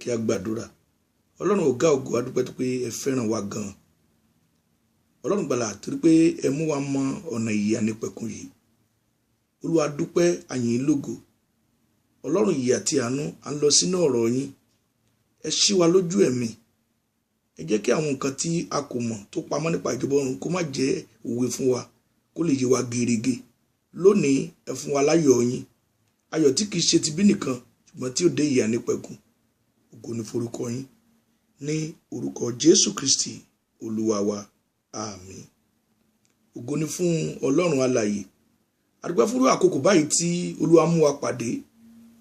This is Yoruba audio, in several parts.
kí a gbàdúrà. Ọlọ́run ọ̀gá ògo, a dúpẹ́ tó pé ẹ fẹ́ràn wa gan. Ọlọ́run gbàlà torí pé ẹ mú wa mọ ọ̀nà ìyè ànípẹ̀kun yìí. Olúwa dúpẹ́, a yìn yín lógo. Ọlọ́run ìyè àti àánú, à ń lọ sínú ọ̀rọ̀ yín. Ẹ ṣí wa lójú ẹ̀mí. Ẹ jẹ́ kí àwọn nǹkan tí a kò mọ̀ tó pamọ́ nípa ìjọba ọ̀run kó má jẹ́ òwe fún wa, kó lè yé wa gerege. Lónìí ẹ fún wa láyọ̀ yín. Ayọ̀ tí kìí ṣe ti bí nìkan, ṣùgbọ́n tí ó dé ìyè ànípẹ̀kun. Ògo ni forúkọ yín. Ní orúkọ Jésù Kristi Olúwa wa. Àmín. Ògo ni fún Ọlọ́run alààyè. A dúpẹ́ fún àkókò báyìí tí Olúwa mú wa pàdé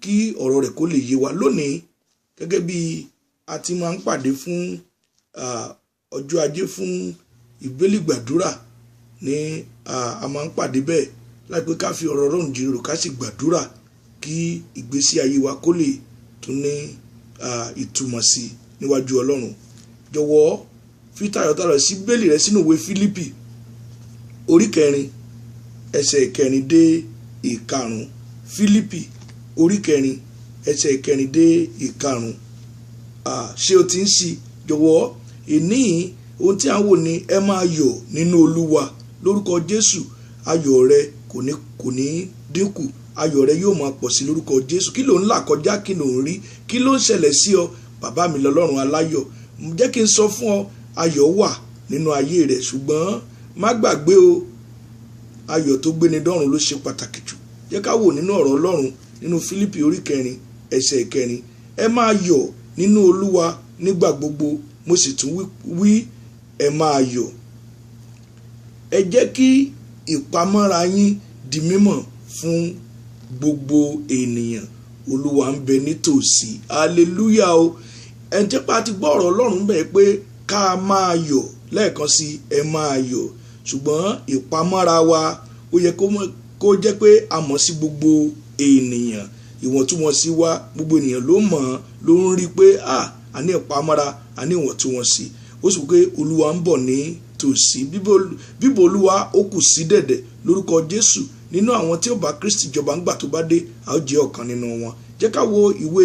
kí ọ̀rọ̀ rẹ̀ kó lè yé wa. Lónìí gẹ́gẹ́ bí a ti máa ń pàdé fún ọjọ́ ajé fún ìgbélé gbàdúrà ní a máa ń pàdé bẹ́ẹ̀ láìpẹ́ ká fi ọ̀rọ̀ Ọlọ́run jíròrò ká sì gbàdúrà kí ìgbésí ayé wa kó lè tún ní ìtumọ̀ sí níwájú Ọlọ́run. Jọ̀wọ́ fi tayọ̀tayọ̀ sí bẹ́ẹ̀lì rẹ sínú ìwé Fílípì orí 4 ẹsẹ̀ 4 dé 5. Fílípì orí 4 ẹsẹ̀ 4 dé 5. Ṣé o ti ń ṣí? Jọ̀wọ́ ìní ohun tí a ń wò ní ẹ máa yọ̀ nínú Olúwa. Lórúkọ Jésù ayọ̀ rẹ kò ní dínkù. Ayọ̀ rẹ yóò máa pọ̀ sí lórúkọ Jésù. Kí ló ń là kọjá? Kí ló ń rí? Kí ló ń ṣẹlẹ̀ sí ọ? Bàbá mi lọ́lọ́run aláyọ̀. Jẹ́ kí n sọ fún ọ, ayọ̀ wà nínú ayé rẹ, ṣùgbọ́n má gbàgbé o, ayọ̀ tó gbéni dọ́run ló ṣe pàtàkì jù. Jẹ́ ká wò nínú ọ̀rọ̀ Ọlọ́run nínú Fílípì orí 4 ẹsẹ̀ 4. Ẹ máa yọ̀ nínú Olúwa nígbà gbogbo, mo sì tún wí ẹ máa yọ̀. Ẹ jẹ́ kí ìpamọ́ra yín di mímọ̀ fún gbogbo ènìyàn. Olúwa ń bẹ nítòsí. Hallelujah o. Ẹ jẹ́ pé a ti gbọ́ ọ̀rọ̀ Ọlọ́run bẹ́ẹ̀ pé ká máa yọ̀ lẹ́ẹ̀kan sí ẹ máa yọ̀. Ṣùgbọ́n ìpamọ́ra wa ó yẹ kó jẹ́ pé a mọ̀ sí gbogbo ènìyàn. Ìwọ̀ntúnwọ̀nsí wa gbogbo ènìyàn ló mọ̀, ló ń rí pé a ní ìpamọ́ra, a ní ìwọ̀ntúnwọ̀nsí. Ó sì pé Olúwa ń bọ̀ ní tòsí. Bíbọ̀ Olúwa ó kù sí dẹ̀dẹ̀ lórúkọ Jésù. Nínú àwọn tí ó bá Kristi jọba ńgbà tó bá dé, a ó jẹ́ ọ̀kan nínú wọn. Jẹ́ ká wo ìwé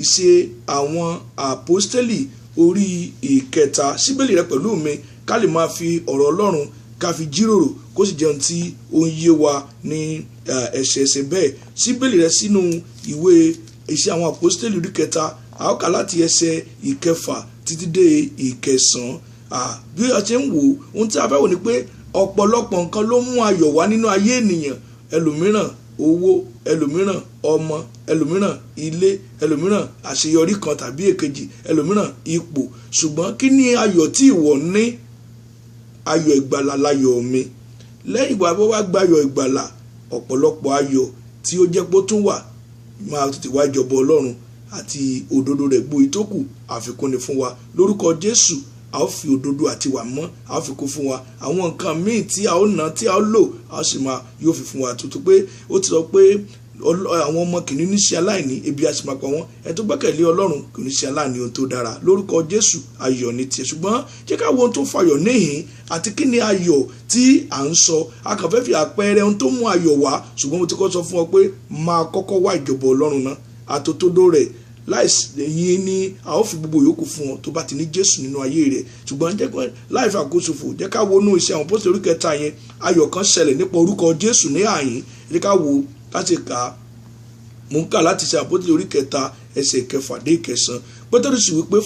ìṣe àwọn àpọ́stélì orí 3. Síbélì rẹ pẹ̀lú mi ká lè máa fi ọ̀rọ̀ Ọlọ́run ká fi jíròrò kó sì jẹun tí ó ń yé wa ní ẹsẹẹsẹ bẹ́ẹ̀. Síbélì rẹ sínú ìwé ìṣe àwọn àpọ́stélì orí 3, a ó kà láti ẹsẹ̀ 6 títí dé 9. Bí a ṣe ń wò ohun tí a fẹ́ wò ni pé ọ̀pọ̀lọpọ̀ nǹkan ló mú ayọ̀ wá nínú ayé ènìyàn. Ẹlòmíràn owó, ẹlòmíràn ọmọ, ẹlòmíràn ilé, ẹlòmíràn àṣeyọrí kan tàbí èkejì, ẹlòmíràn ipò. Ṣùgbọ́n kí ni ayọ̀ tí ìwọ ní? Ayọ̀ ìgbàlà láyọ̀ mi. Lẹ́yìn ìgbà bó wá gba ayọ̀ ìgbàlà, ọ̀pọ̀lọpọ̀ ayọ̀ tí ó jẹ́ pé ó tún wà máa tètè wá ìjọba Ọlọ́run àti òdodo rẹ̀ gbó ìtókù àfikún ni fún wa. Lórúkọ Jésù a ó fi òdodo àti wà mọ́, a ó fi kún fún wa. Àwọn nǹkan míì tí a ó ná, tí a ó lò, a ó sì máa yóò fi fún wa. Tuntun pé ó ti sọ pé àwọn ọmọ kìíní ní ṣe aláìní, ebi a sì máa pa wọ́n. Ẹni tó gbẹ́kẹ̀lé Ọlọ́run kò ní ṣe aláìní ohun tó dára. Lórúkọ Jésù ayọ̀ ní tiẹ̀. Ṣùgbọ́n jẹ́ ká wo ohun tó fayọ̀ níhìn àti kí ni ayọ̀ tí à ń sọ. A kàn fẹ́ fi àpẹẹrẹ ohun tó mú ayọ̀ wá, ṣùgbọ́n mo ti kọ́ sọ fún ọ pé máa kọ́kọ́ wá ìjọba Ọlọ́run náà àtòtódó rẹ̀. Láìsí yín ni a ó fi gbogbo yòókù fún ọ tó bá ti ní Jésù nínú ayé rẹ̀. Ṣùgbọ́n jẹ́ pé láì fi àkóso fò, jẹ́ ká wo inú iṣẹ́ àwọn Àpọ́stélì orí 3 yẹn. Ayọ̀ kan ṣẹlẹ̀ nípa orúkọ Jésù ní àyín. Jẹ́ ká wo láti kà á. Mo ń kà láti ṣe Àpọ́stélì orí 3 ẹsẹ̀ 6 dé 9. Pétérù sì wí pé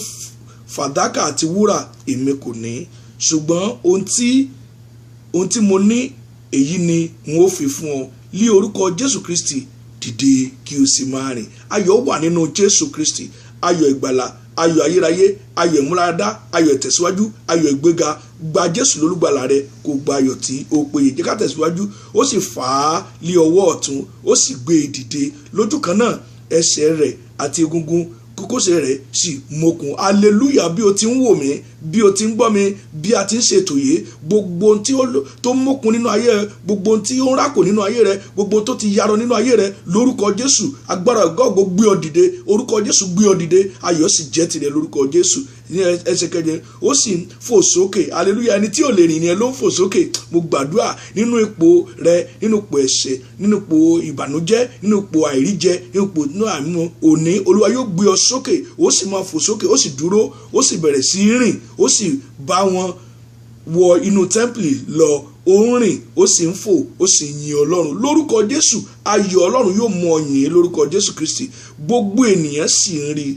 fàdákà àti wúrà èmi kò ní, ṣùgbọ́n ohun tí mo ní èyí ni n ó fi fún ọ. Lí orúkọ Jésù Kristi dìde kí o sì máa rìn. Ayọ̀ wà nínú Jésù Kristi. Ayọ̀ ìgbàlà, ayọ̀ ayérayé, ayọ̀ ìmúláradá, ayọ̀ ìtẹ̀síwájú, ayọ̀ ìgbéga. Gba Jésù lólùgbàlà rẹ kó gba ayọ̀ tí ó péye. Jẹ́ ká tẹ̀síwájú. Ó sì fà á lé ọwọ́ ọ̀tún, ó sì gbé e dìde. Lójú kan náà ẹsẹ̀ rẹ̀ àti egungun kókósẹ̀ rẹ̀ sì mókun. Hallelujah. Bí o ti ń wò mí, bí o ti ń gbọ́ mi bí a ti ń ṣètò yìí, gbogbo ohun tó mókun nínú ayé rẹ, gbogbo ohun tí ó ń rákò nínú ayé rẹ, gbogbo ohun tó ti yarọ nínú ayé rẹ, lórúkọ Jésù agbára ọgọ́gbó gbé ọ dìde, orúkọ Jésù gbé ọ dìde, ayọ̀ sì jẹ́ tirẹ̀ lórúkọ Jésù. Ní ẹsẹ̀ keje ó sì ń fò sókè, hallelujah. Ẹni tí ò lè rìn ni ẹ ló ń fò sókè. Mo gbàdúrà nínú ipò rẹ, nínú ipò ẹ̀ṣẹ̀, nínú ipò ìbànújẹ́, nínú ipò àìríjẹ, nínú ipò àìmú òní, Olúwa yóò gbé ọ sókè, ó sì máa fò sókè, ó sì dúró, ó sì bẹ̀rẹ̀ sí rìn, ó sì bá wọn wọ inú tẹ́ḿpìlì lọ, ó ń rìn, ó sì ń fò, ó sì ń yin Ọlọ́run lórúkọ Jésù. Ayọ̀ Ọlọ́run yóò mú ọ yìn lórúkọ Jésù Kristi. Gbogbo ènìyàn sì ń rí,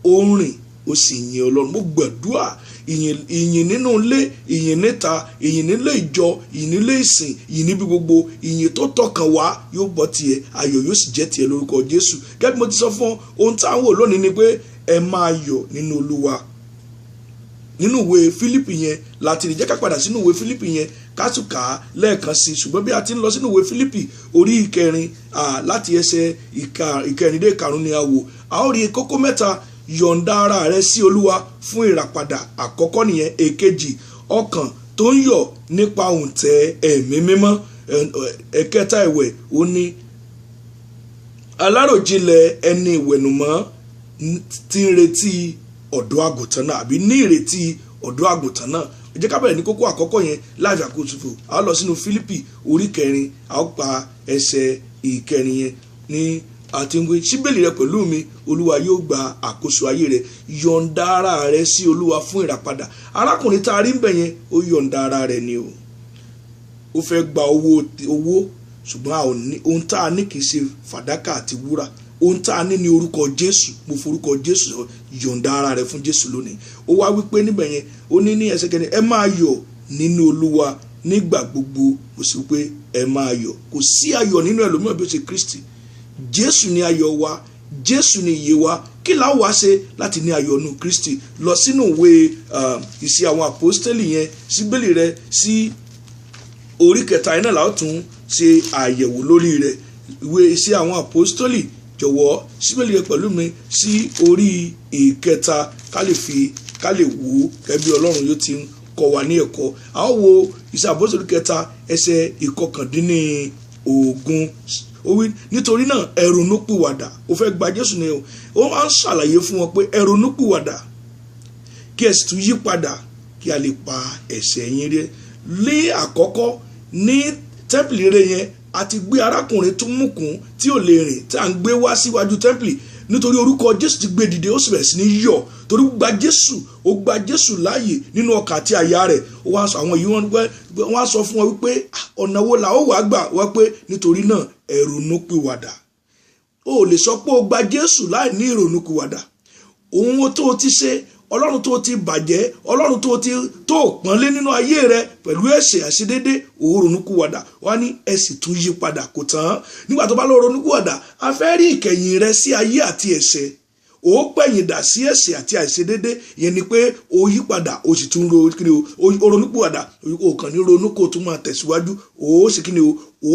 ó ń rìn, ó sì ń yin Ọlọ́run. Mo gbàdúrà ìyìn nínú ilé, ìyìn níta, ìyìn nílé ìjọ, ìyìn nílé ìsìn, ìyìn níbi gbogbo, ìyìn tó tọkàn wá yóò bọ́ tiẹ̀, ayọ̀ yóò sì jẹ́ tiẹ̀ lórúkọ Jésù. Gẹ́gẹ́ bí mo ti sọ fún ohun tí à ń wò lónìí ni pé ẹ máa yọ̀ nínú Olúwa. Nínú ìwé Fílípì yẹn láti rí, jẹ́ ká padà sínú ìwé Fílípì yẹn ká tún kà á lẹ́ẹ̀kan sí i. Ṣùgbọ́n bí a ti ń lọ sínú ìwé Fílípì orí ìkẹrin láti ẹsẹ̀ ìkẹrin dé ìkarùn-ún ni a wò. A ó rí kókó mẹ́ta: yọ̀ǹda ara rẹ sí Olúwa fún ìràpadà, àkọ́kọ́ nìyẹn. èkejì, ọkàn tó ń yọ̀ nípa òǹtẹ̀ ẹ̀mí mímọ́. ẹ̀kẹta ẹ̀wẹ̀ ó ní aláròjinlẹ̀ ẹni ìwẹ̀nùmọ́ tí ń retí ọ̀dọ́ àgùntàn náà, àbí ní ìrètí ọ̀dọ́ àgùntàn náà. Ẹ jẹ́ ká bẹ̀rẹ̀ ní kókó àkọ́kọ́ yẹn láì fi àkókò ṣòfò. A lọ sínú Fílípì orí kẹrin, a ó pa ẹsẹ̀ ìkẹrin yẹn ní àti ń gbé síbèlì rẹ pẹ̀lú mi, Olúwa yóò gba àkóso ayé rẹ. Yọ̀ǹda ara rẹ sí Olúwa fún ìràpadà. Arákùnrin tá a rí ń bẹ̀ yẹn, ó yọ̀ǹda ara rẹ ni o. Ó fẹ́ gba owó ṣùgbọ́n ohun tá a ní kì í ṣe fàdákà àti wúrà. Ohun tá a ní ní orúkọ Jésù. Mo forúkọ Jésù yọ̀ǹda ara rẹ fún Jésù lónìí. Ó wá wípé níbẹ̀ yẹn, ó ní ẹsẹ̀ kẹrin, ẹ máa yọ̀ nínú Olúwa nígbà gbogbo. Mo sì wípé ẹ máa yọ̀. Kò sí ayọ̀ nínú ẹlòmíràn bí ó ṣe Kristi. Jésù ni ayọ̀ wa, Jésù ni ìyè wa. Kí la wá ṣe láti ní ayọ̀ nínú Kristi? Lọ sínú ìwé Ìṣe àwọn Àpọ́stélì yẹn, síbélì rẹ sí orí kẹta iná la ó tún ṣe àyẹ̀wò lórí rẹ̀. Ìwé Ìṣe àwọn Àpọ́stélì, jọ̀wọ́ síbélì rẹ pẹ̀lú mi sí orí ìkẹta ká lè wò kẹ́bí Ọlọ́run yóò ti ń kọ́ wa ní ẹ̀kọ́. A ó wo Ìṣe Àpọ́stélì kẹta ẹsẹ̀ ìkọkàndínlógún. Ó wí, nítorí náà ẹ ronúpìwàdà. Ó fẹ́ gba Jésù ni o. Ó máa ń ṣàlàyé fún wọn pé ẹ ronúpìwàdà kí ẹ sì tún yí padà kí a lè pa ẹ̀ṣẹ̀ yín rẹ́. Lé àkọ́kọ́ ní tẹ́ḿpìlì rẹ̀ yẹn, a ti gbé arákùnrin tó mùkún tí ò lè rìn tí à ń gbé wá síwájú tẹ́ḿpìlì nítorí orúkọ Jésù ti gbé dìde. Ó sì bẹ̀rẹ̀ sí ní yọ̀ torí gba Jésù láàyè nínú ọkàn àti àyà rẹ̀. Ó wá sọ àwọn yìí wọ́n á sọ fún wọn wípé ọ̀nà wo la ó wá gbà wá pé nítorí náà ẹ ronúpìwàdà. O lè sọ pé o gba Jésù láì ní ìrònúpìwàdà. Ohun tó ti ṣe, Ọlọ́run tó ti bàjẹ́, Ọlọ́run tó pọ́nlé nínú ayé rẹ pẹ̀lú ẹ̀ṣẹ̀ àṣedédé, ó ronúpìwàdà. Wá ní ẹ sì tún yí padà. Kò tán. Nígbà tó bá lọ ronúpìwàdà, a fẹ́ rí ìkẹyìn rẹ sí ayé àti ẹ̀ṣẹ̀. Ó pẹ̀yìn dà sí ẹ̀ṣẹ̀ àti àìṣedédé. Ìyẹn ni pé ó yí padà, ó sì tún ronúpìwàdà. Ó kàn ní ronú kó tún máa tẹ̀síwájú. Ó sì ó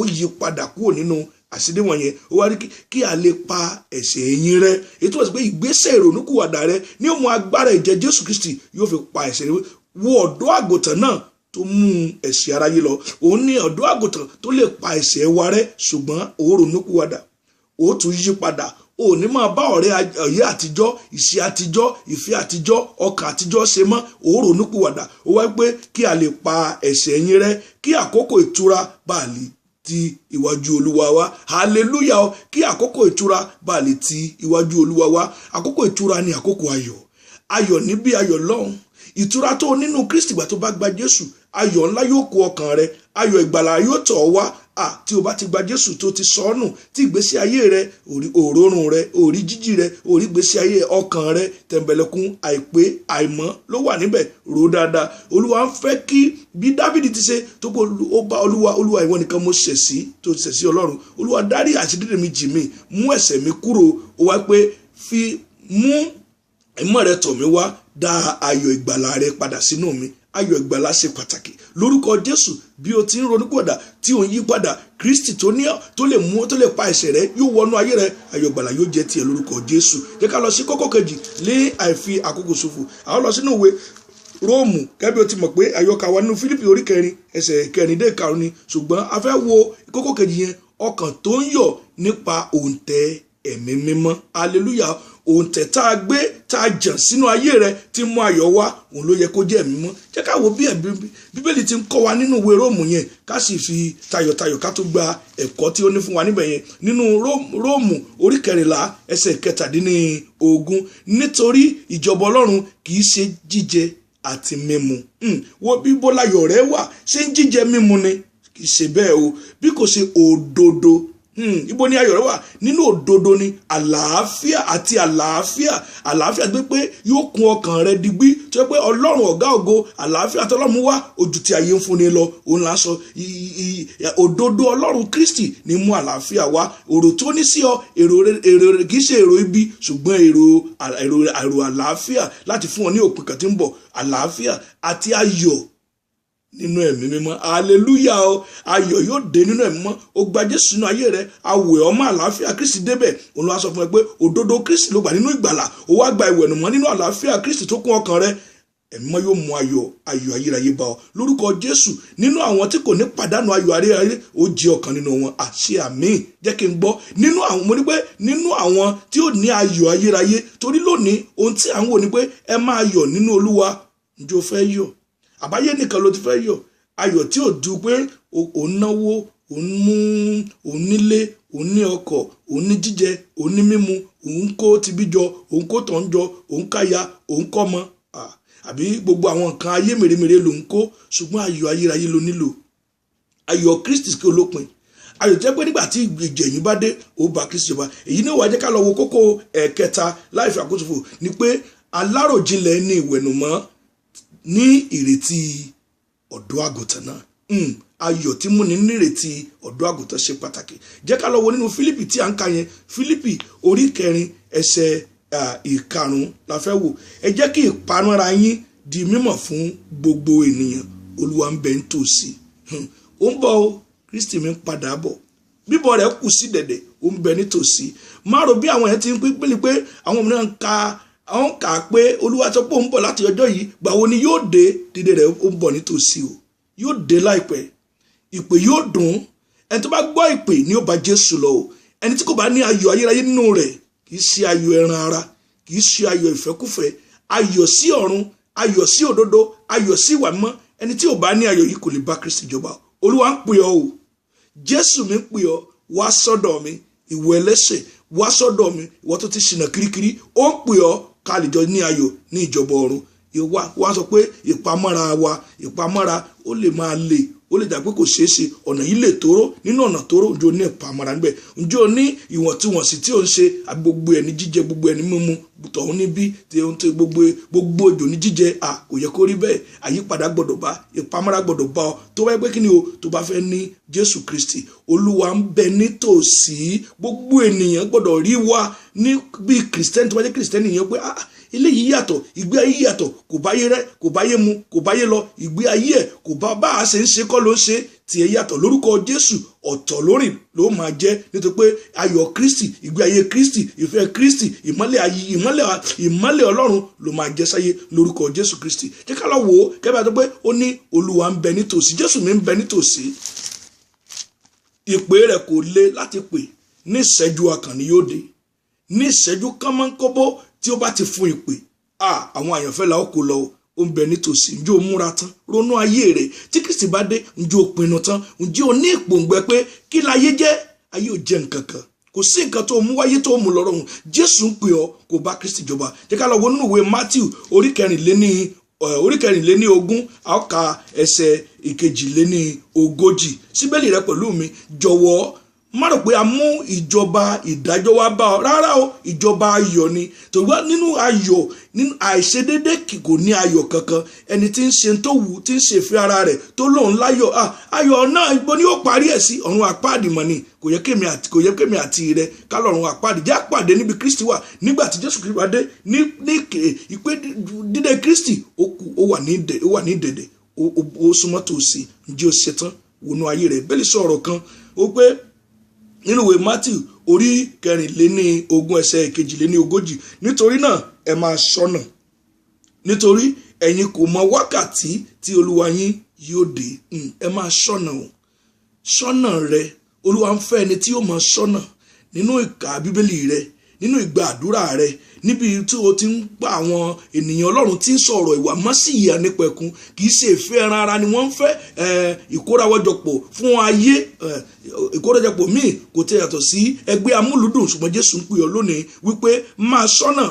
yí padà kúrò nínú àṣírí wọ̀nyẹn. Ó wá rí kí a lè pa ẹ̀ṣẹ̀ yín rẹ́. Ètò ẹ̀sìn pé ìgbésẹ̀ ìrònúpìwàdà rẹ ní ó mú agbára ìjẹ Jésù Kristi yóò fi pa ẹ̀ṣẹ̀ rẹ. Wo ọ̀dọ́ àgùntàn náà tó mú ẹ̀ṣẹ̀ aráyé lọ. Òun ní ọ̀dọ́ àgùntàn tó lè pa ẹ̀ṣẹ̀ wa rẹ́. Ṣùgbọ́n ó ronúpìwàdà, ó tún yí padà. O ní máa bá ọ̀rẹ́ àtijọ́, ìṣe àtijọ́, ìfẹ́ àtijọ́, ọkàn àtijọ́ ṣe mọ́. Ó ronúpìwàdà. Ó wá pé kí a lè pa ẹ̀ṣẹ̀ yín rẹ́, kí àkókò ìtura bá lè ti iwájú Olúwa wa. Hallelujah o. Kí àkókò ìtura bá lè ti iwájú Olúwa wa. Àkókò ìtura ni àkókò ayọ̀. Ayọ̀ níbí, ayọ̀ lọ́hùn. Ìtura tó nínú Kristi gbà tó bá gba Jésù, ayọ̀ ńlá yóò kó ọkàn rẹ. Ayọ̀ ìgbàlà yóò tọ̀ ọ́ wá. Tí o bá ti gba Jésù tó ti sọnù, tí ìgbésí ayé rẹ, òórùn rẹ, orí jíjí rẹ, orí ìgbésí ayé ọkàn rẹ, tẹ̀mbẹ̀lẹ̀kún, àìpé, àìmọ́ ló wà níbẹ̀. Rò dáadáa. Olúwa ń fẹ́ kí bí Dáfídì ti ṣe tó pé ó bá Olúwa ìwọ nìkan mo ṣẹ̀ sí, tó ṣẹ̀ sí Ọlọ́run. Olúwa dárí àṣírí mi jì mí, mú ẹ̀ṣẹ̀ mi kúrò. Ó wá pé fi mú ìmọ̀ rẹ tọ̀ mí wá, dá ayọ̀ ìgbàlà rẹ padà sínú mi. ayọ̀ ìgbàlà ṣe pàtàkì lórúkọ Jésù. Bí o ti ń ronúpìwàdà tí ò ń yí padà, Kristi tó lè mú tó lè pa ẹ̀ṣẹ̀ rẹ yóò wọnú ayé rẹ, ayọ̀ ìgbàlà yóò jẹ́ tiẹ̀ lórúkọ Jésù. Jẹ́ ká lọ sí kókó kejì lé àìfi àkókò ṣòfò. Àwọn lọ sínú ìwé Róòmù, gẹ́gẹ́ bí o ti mọ̀ pé àyọkà wa nínú Fílípì orí 4 ẹsẹ̀ 4 dé 5 ni, ṣùgbọ́n a fẹ́ wo kókó kejì yẹn, ọkàn tó ń yọ̀ nípa òǹtẹ̀ ẹ̀mí mímọ́. Hallelujah. Òǹtẹ̀ tá a gbé tá a jàn sínú ayé rẹ tí mú ayọ̀ wá, òun ló yẹ kó jẹ́ ẹ̀mí mímọ́. Jẹ́ ká wo bí Bíbélì ti ń kọ́ wa nínú ìwé Róòmù yẹn, ká sì fi tayọ̀tayọ̀ ká tó gba ẹ̀kọ́ tí ó ní fún wa níbẹ̀ yẹn nínú Róòmù orí 14 ẹsẹ̀ 17. Nítorí ìjọba Ọlọ́run kì í ṣe jíjẹ àti mímu. Wo bí bọ́láyọ̀ rẹ wà, ṣé ń jíjẹ mímu ni? Kì í ṣe bẹ́ẹ̀ o, bí kò ṣe òdodo. Ibo ni ayọ̀ rẹ wà? Nínú òdodo ni àlàáfíà àti àlàáfíà gbé pé yóò kún ọkàn rẹ digbí, tó yẹ pé Ọlọ́run ọ̀gá ògo, àlàáfíà tọ́lọ́run wá ojú tí ayé ń fúnni lọ. Òun là ń sọ òdodo Ọlọ́run Kristi ní mú àlàáfíà wá. Èrò tó ní sí ọ, èrò kì í ṣe èrò ibi, ṣùgbọ́n èrò àlàáfíà láti fún ọ ní òpin kan tí ń bọ̀. Àlàáfíà àti ayọ̀ nínú ẹ̀mí mímọ́. Hallelujah o. Ayọ̀ yóò dé nínú ẹ̀mí mímọ́. O gba Jésù nínú ayé rẹ, awẹ̀ ọmọ àlàáfíà Kristi débẹ̀. Òun ló wá sọ fún ẹ pé òdodo Kristi ló gbà nínú ìgbàlà. O wá gba ìwẹ̀nùmọ́ nínú àlàáfíà Kristi tó kún ọkàn rẹ. Ẹ̀mí mímọ́ yóò mú ayọ̀ ayérayé bá ọ lórúkọ Jésù. Nínú àwọn tí kò ní pàdánù ayọ̀ ayérayé, ó jẹ́ ọ̀kan nínú wọn. Àṣẹ àmín. Jẹ́ kí n gbọ́. Nínú àwọn, mo ní pé nínú àwọn tí ó ní ayọ̀ ayérayé, torí lónìí ohun tí à ń wò ni pé ẹ máa yọ̀ nínú Olúwa. Ǹjẹ́ o fẹ́ yọ̀? Àbáyé nìkan ló ti fẹ́ yọ̀? Ayọ̀ tí ò du pé òun náwó, òun nílé, òun ní ọkọ̀, òun ní jíjẹ, òun ní mímu, òun kó tibí jọ, òun kó tọ̀ ń jọ, òun káya, òun kọ́mọ, àbí gbogbo àwọn nǹkan ayé mèremère ló ń kó. Ṣùgbọ́n ayọ̀ ayérayé ló nílò. Ayọ̀ Kristi kí olópin. Ayọ̀ tẹ́ pé nígbà tí ìjẹ̀yìn bá dé, ó bá Kristi jọba. Èyí ní wàá jẹ́ ká lọ wo kókó ẹ̀kẹta láì fi àkóso fò, ni pé aláròjinlẹ̀ ní ìwẹ̀nùmọ́ ní ìrètí ọ̀dọ́ àgùntàn náà. Ayọ̀ tí múni nírètí ọ̀dọ́ àgùntàn ṣe pàtàkì. Jẹ́ ká lọ wo nínú Fílípì tí à ń kà yẹn, Fílípì orí 4 ẹsẹ̀ 5 la fẹ́ wò. Ẹ jẹ́ kí ìpanúra yín di mímọ̀ fún gbogbo ènìyàn. Olúwa ń bẹ nítòsí. Ó ń bọ̀ o, Kristi mi ń padà bọ̀. Bíbọ̀ rẹ̀ kù sí dẹ̀dẹ̀, ó ń bẹ nítòsí. Má rò bí àwọn yẹn ti ń pín pé àwọn mìíràn àwọn kà pé Olúwa sọ pé ó ń bọ̀ láti ọjọ́ yìí, gbàwo ni yóò dé? Dídé rẹ̀ ó ń bọ̀ nítòsí o, yóò dé láìpẹ́. Ìpè yóò dùn. Ẹni tó bá gbọ́ ìpè ni ó bá Jésù lọ o. Ẹni tí kò bá ní ayọ̀ ayérayé nínú rẹ̀, kì í ṣe ayọ̀ ẹran ara, kì í ṣe ayọ̀ ìfẹ́kúfẹ̀ẹ́, ayọ̀ sí ọ̀run, ayọ̀ sí òdodo, ayọ̀ sí ìwà mímọ́. Ẹni tí ò bá ní ayọ̀ yìí kò lè bá Kristi jọba. Olúwa ń pè ọ́ o, Jésù mi ń pè ọ́, wá sọ́dọ̀ mi, ìwọ ẹlẹ́ṣẹ̀, wá sọ́dọ̀ mi, ìwọ tó ti ṣìnà kirikiri. Ó ń pè ọ́ ká lè jọ ní ayọ̀ ní ìjọba ọ̀run. Wá sọ pé ìpamọ́ra ó lè máa le, ó lè dàgbé kò ṣeé ṣe, ọ̀nà yìí lè tóró. Nínú ọ̀nà tóró, ǹjẹ́ o ní ìpamọ́ra níbẹ̀? Ǹjẹ́ o ní ìwọ̀ntúnwọ̀nsì tí ó ń ṣe? Àbí gbogbo ẹni jíjẹ, gbogbo ẹni mímu, tọ̀hún níbí, gbogbo òjò ní jíjẹ? Kò yẹ kó rí bẹ́ẹ̀. Àyípadà gbọ́dọ̀ bá, ìpamọ́ra gbọ́dọ̀ bá ọ. Tó bá gbé kí ni o, tó bá fẹ́ ní Jésù Kristi. Olúwa ń bẹ nítòsí. Gbogbo ènìyàn gbọ́dọ̀ rí wa ní bí Kristẹni. Tó bá jẹ́ Kristẹni yẹn pé eléyìí yàtọ̀, ìgbé ayé yàtọ̀, kò báyé rẹ, kò báyé mu, kò báyé lọ. Ìgbé ayé ẹ̀ kò bá a ṣe ń ṣe kọ́ ló ń ṣe, tiẹ̀ yàtọ̀. Lórúkọ Jésù ọ̀tọ̀ lórí ló máa jẹ́, nítorí pé ayọ̀ Kristi, ìgbé ayé Kristi, ìfẹ́ Kristi, ìmọ́lẹ̀ Ọlọ́run ló máa jẹ́ sáyé lórúkọ Jésù Kristi. Jẹ́ ká lọ wò ó kẹ́bí àti pé ó ní Olúwa ń bẹ nítòsí, Jésù mi ń bẹ nítòsí. Ìpè rẹ̀ kò le láti pè, ní ìṣẹ́jú akàn ni yóò dé. Ní ìṣẹ́jú kánmọ́nkóbó tí ó bá ti fún ìpè, àwọn àyànfẹ́ la ó kó lọ, ó ń bẹ nítòsí. Ǹjẹ́ o múra tán? Ronú ayé rẹ̀. Tí Kristi bá dé, ǹjẹ́ o pinnu tán? Ǹjẹ́ o ní ìpòǹgbẹ pé kí láyé jẹ́? Ayé ò jẹ́ nǹkan kan. Kò sí nǹkan tó mú wáyé tó mú lọ́rọ̀ hùn. Jésù ń pè ọ́, kò bá Kristi jọba. Jẹ́ ká lọ wo nínú ìwé Mátíù orí 24 a ó ka ẹsẹ̀ 42. Síbélì rẹ pẹ̀lú mi, jọ̀wọ́ má rò pé a mú ìjọba ìdájọ́ wá bá ọ rárá o, ìjọba ayọ̀ ni. torí wá nínú ayọ̀, nínú àìṣedédé kò ní ayọ̀ kankan. ẹni tí ń ṣe tó wù, tí ń ṣe ìfẹ́ ara rẹ̀ tó lóun láyọ̀, ayọ̀ náà ibo ni ó parí ẹ̀ sí? ọ̀run àpáàdì mọ̀ ni. kò yẹ kémi àti rẹ ká lọ́run àpáàdì. jẹ́ àpàdé níbi Kristi wà. nígbà tí Jésù Kristi wá dé ní ìpè dídé Kristi ó wà ní dèdè, ó súnmọ́ tòsí. ǹjẹ́ o ṣetán wọnú ayé rẹ̀? bẹ́ẹ̀ lè sọ ọ̀rọ̀ kan ó pé nínú ìwé Matthew orí 24 ẹsẹ̀ 42, nítorí náà ẹ máa ṣọ́nà, nítorí ẹ̀yin kò mọ wákàtí tí Olúwa yín yóò dé. ẹ máa ṣọ́nà o, ṣọ́nà rẹ. Olúwa ń fẹ́ ẹni tí yóò mọ ṣọ́nà nínú ìka Bíbélì rẹ, nínú ìgbà àdúrà rẹ, níbi tí o ti ń gba àwọn ènìyàn Ọlọ́run tí ń sọ̀rọ̀ ìwà mọ́ sí ìyà nípẹ̀kun. kì í ṣe ìfẹ́ ẹran ara ni wọ́n ń fẹ́. ìkórawọ́jọpọ̀ fún ayé, ìkórawọ́jọpọ̀ míì kò tẹ́ yàtọ̀ sí ẹgbẹ́ amúlùdùn. ṣùgbọ́n Jésù ń pè ọ́ lónìí wípé máa ṣọ́nà,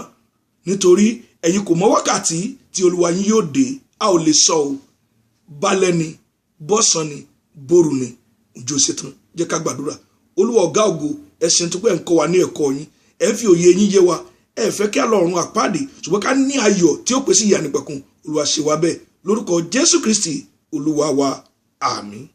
nítorí ẹ̀yin kò mọ wákàtí tí Olúwa yín yóò dé. a ò lè sọ o, balẹ̀ ni, bọ́sàn ni, bóru ni. ǹjẹ́ o ṣetán? jẹ́ ká gbàdúrà. Olúwa ọ̀gá ògo, ẹ̀sìn tó pẹ́ ń kọ́ wa ní ẹ̀kọ́ yín, ẹ fi òye yín yé wa. ẹ fẹ́ kí a lọ ọ̀run àpáàdé, ṣùgbọ́n ká ní ayọ̀ tí ó pèsè ìyà nípẹ̀kun. Olúwa ṣe wa bẹ́ẹ̀ lórúkọ Jésù Kristi Olúwa wa, àmín.